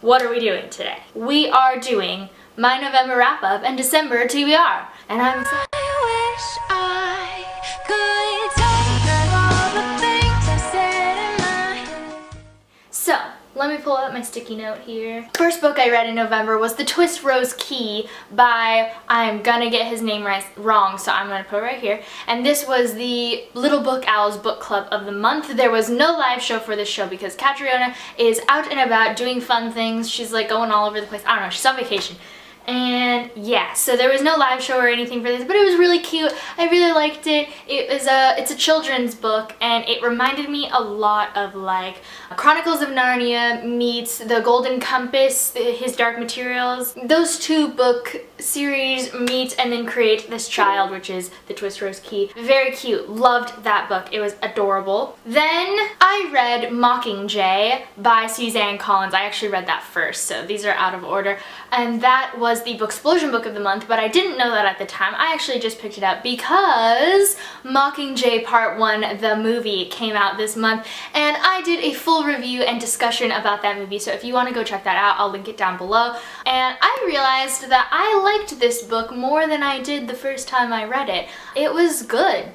what are we doing today? We are doing my November wrap-up and December TBR. And I'm so So, let me pull out my sticky note here. First book I read in November was The Twist Rose Key by, I'm gonna get his name wrong, so I'm gonna put it right here. And this was the Little Book Owls book club of the month. There was no live show for this show because Catriona is out and about doing fun things. She's like going all over the place. I don't know, she's on vacation. And yeah, so there was no live show or anything for this, but it was really cute. I really liked it. It's a children's book, and it reminded me a lot of like Chronicles of Narnia meets The Golden Compass, His Dark Materials. Those two book series meet and then create this child, which is The Twist Rose Key. Very cute. Loved that book. It was adorable. Then I read Mockingjay by Suzanne Collins. I actually read that first, so these are out of order. And that was the Booksplosion book of the month, but I didn't know that at the time. I actually just picked it up because Mockingjay Part 1, the movie, came out this month, and I did a full review and discussion about that movie, so if you want to go check that out, I'll link it down below. And I realized that I liked this book more than I did the first time I read it. It was good.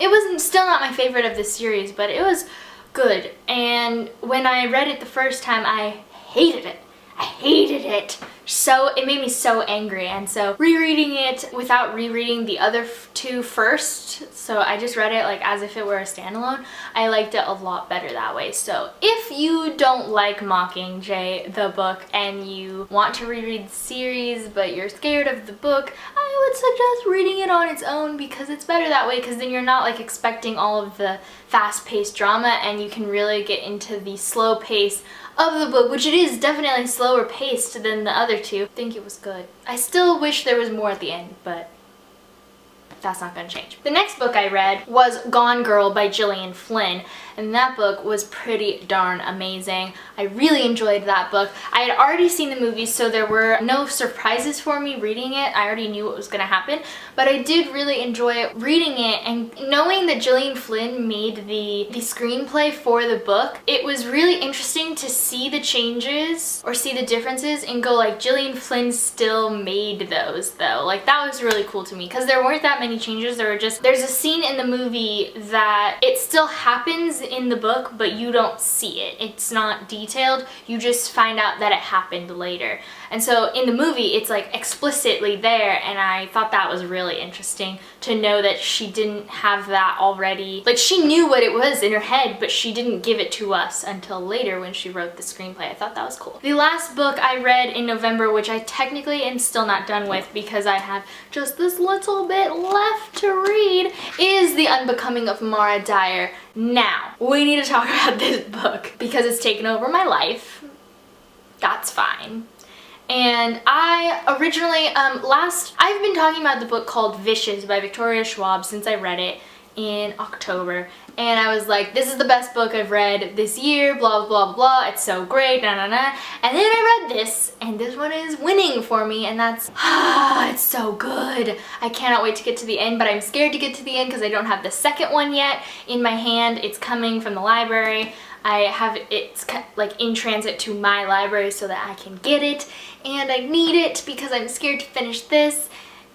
It wasn't still not my favorite of the series, but it was good. And when I read it the first time, I hated it. I hated it. So it made me so angry, and so rereading it without rereading the other two first, so I just read it like as if it were a standalone, I liked it a lot better that way. So if you don't like Mockingjay, the book, and you want to reread the series but you're scared of the book, I would suggest reading it on its own because it's better that way, because then you're not like expecting all of the fast-paced drama, and you can really get into the slow pace of the book, which it is definitely slower paced than the other two. I think it was good. I still wish there was more at the end, but that's not gonna change. The next book I read was Gone Girl by Gillian Flynn, and that book was pretty darn amazing. I really enjoyed that book. I had already seen the movie, so there were no surprises for me reading it. I already knew what was gonna happen, but I did really enjoy reading it, and knowing that Gillian Flynn made the screenplay for the book, it was really interesting to see the changes or see the differences and go like, Gillian Flynn still made those though. Like, that was really cool to me because there weren't that many changes. There were just, there's a scene in the movie that it still happens in the book, but you don't see it. It's not detailed. You just find out that it happened later. And so in the movie, it's like explicitly there, and I thought that was really interesting to know that she didn't have that already. Like, she knew what it was in her head, but she didn't give it to us until later when she wrote the screenplay. I thought that was cool. The last book I read in November, which I technically am still not done with because I have just this little bit left to read, is The Unbecoming of Mara Dyer. Now, we need to talk about this book because it's taken over my life. That's fine. And I originally, I've been talking about the book called Vicious by Victoria Schwab since I read it in October, and I was like, this is the best book I've read this year, blah blah blah, it's so great, na na na. And then I read this, and this one is winning for me, and that's, it's so good. I cannot wait to get to the end, but I'm scared to get to the end because I don't have the second one yet in my hand. It's coming from the library. I have it's like in transit to my library so that I can get it, and I need it because I'm scared to finish this.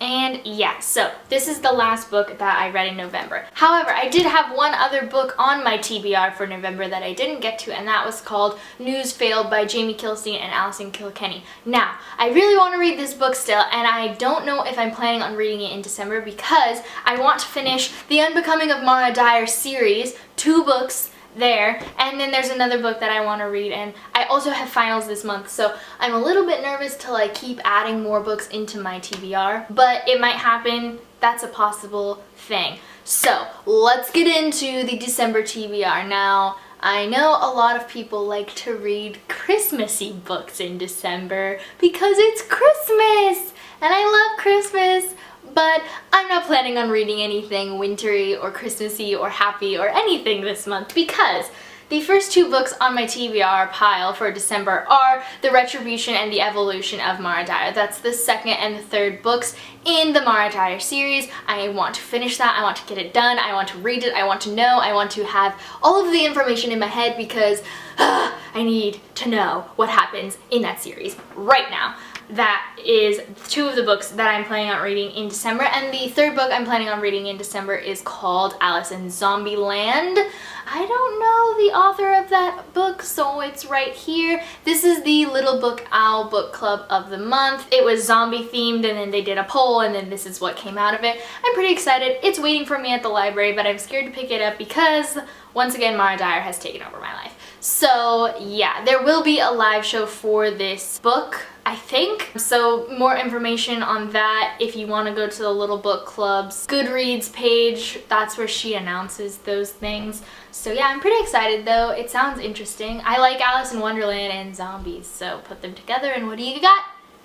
And yeah, so this is the last book that I read in November. However, I did have one other book on my TBR for November that I didn't get to, and that was called News Failed by Jamie Kilstein and Alison Kilkenny. Now, I really want to read this book still, and I don't know if I'm planning on reading it in December because I want to finish The Unbecoming of Mara Dyer series, 2 books there, and then there's another book that I want to read, and I also have finals this month, so I'm a little bit nervous to like keep adding more books into my TBR, but it might happen. That's a possible thing. So let's get into the December TBR. Now, I know a lot of people like to read Christmassy books in December because it's Christmas, and I love Christmas. But I'm not planning on reading anything wintry or Christmassy or happy or anything this month because The first two books on my TBR pile for December are The Retribution and the Evolution of Mara Dyer. That's the second and the third books in the Mara Dyer series. I want to finish that. I want to get it done. I want to read it. I want to know. I want to have all of the information in my head because I need to know what happens in that series right now. That is two of the books that I'm planning on reading in December, and the third book I'm planning on reading in December is called Alice in Zombieland. I don't know the author of that book, so it's right here. This is the Little Book Owl Book Club of the month. It was zombie themed, and then they did a poll, and then this is what came out of it. I'm pretty excited. It's waiting for me at the library, but I'm scared to pick it up because, once again, Mara Dyer has taken over my life. So yeah, there will be a live show for this book, I think. So more information on that if you want to go to the Little Book Club's Goodreads page. That's where she announces those things. So yeah, I'm pretty excited though. It sounds interesting. I like Alice in Wonderland and zombies, so put them together and what do you got?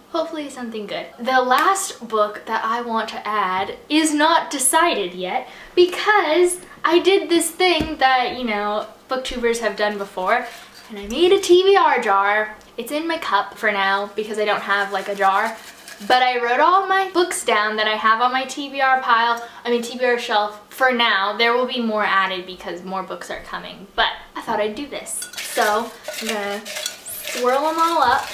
Hopefully something good. The last book that I want to add is not decided yet because I did this thing that, you know, booktubers have done before, and I made a TBR jar. It's in my cup for now because I don't have like a jar, but I wrote all my books down that I have on my TBR shelf for now. There will be more added because more books are coming, but I thought I'd do this. So I'm gonna swirl them all up,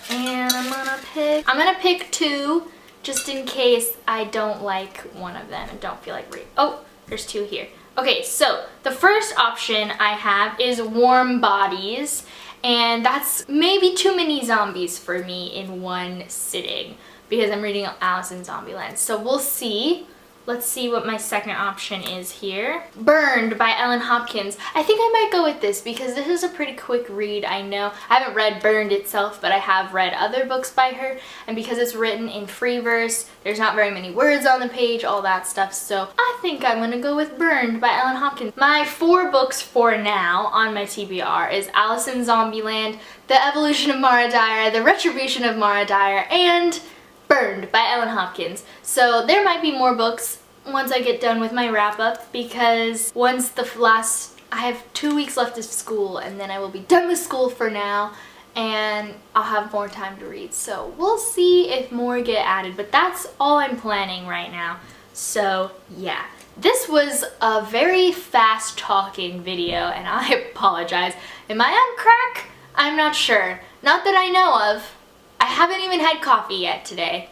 and I'm gonna pick two just in case I don't like one of them and don't feel like reading. Oh, there's two here. Okay, so the first option I have is Warm Bodies, and that's maybe too many zombies for me in one sitting because I'm reading Alice in Zombieland. So we'll see. Let's see what my second option is here. Burned by Ellen Hopkins. I think I might go with this because this is a pretty quick read, I know. I haven't read Burned itself, but I have read other books by her, and because it's written in free verse, there's not very many words on the page, all that stuff, so I think I'm gonna go with Burned by Ellen Hopkins. My four books for now on my TBR is Alice in Zombieland, The Evolution of Mara Dyer, The Retribution of Mara Dyer, and Burned by Ellen Hopkins. So there might be more books once I get done with my wrap up because I have 2 weeks left of school and then I will be done with school for now and I'll have more time to read. So we'll see if more get added, but that's all I'm planning right now. So yeah, this was a very fast talking video and I apologize. Am I on crack? I'm not sure. Not that I know of. I haven't even had coffee yet today.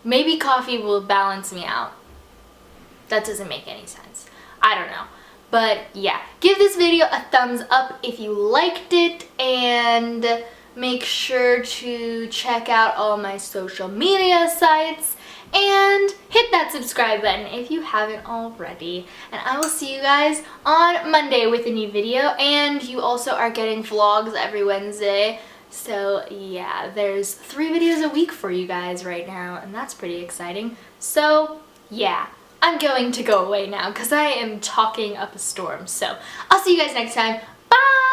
Maybe coffee will balance me out. That doesn't make any sense. I don't know. But yeah, give this video a thumbs up if you liked it and make sure to check out all my social media sites and hit that subscribe button if you haven't already. And I will see you guys on Monday with a new video, and you also are getting vlogs every Wednesday. So yeah, there's 3 videos a week for you guys right now, and that's pretty exciting. So yeah, I'm going to go away now because I am talking up a storm. So I'll see you guys next time. Bye!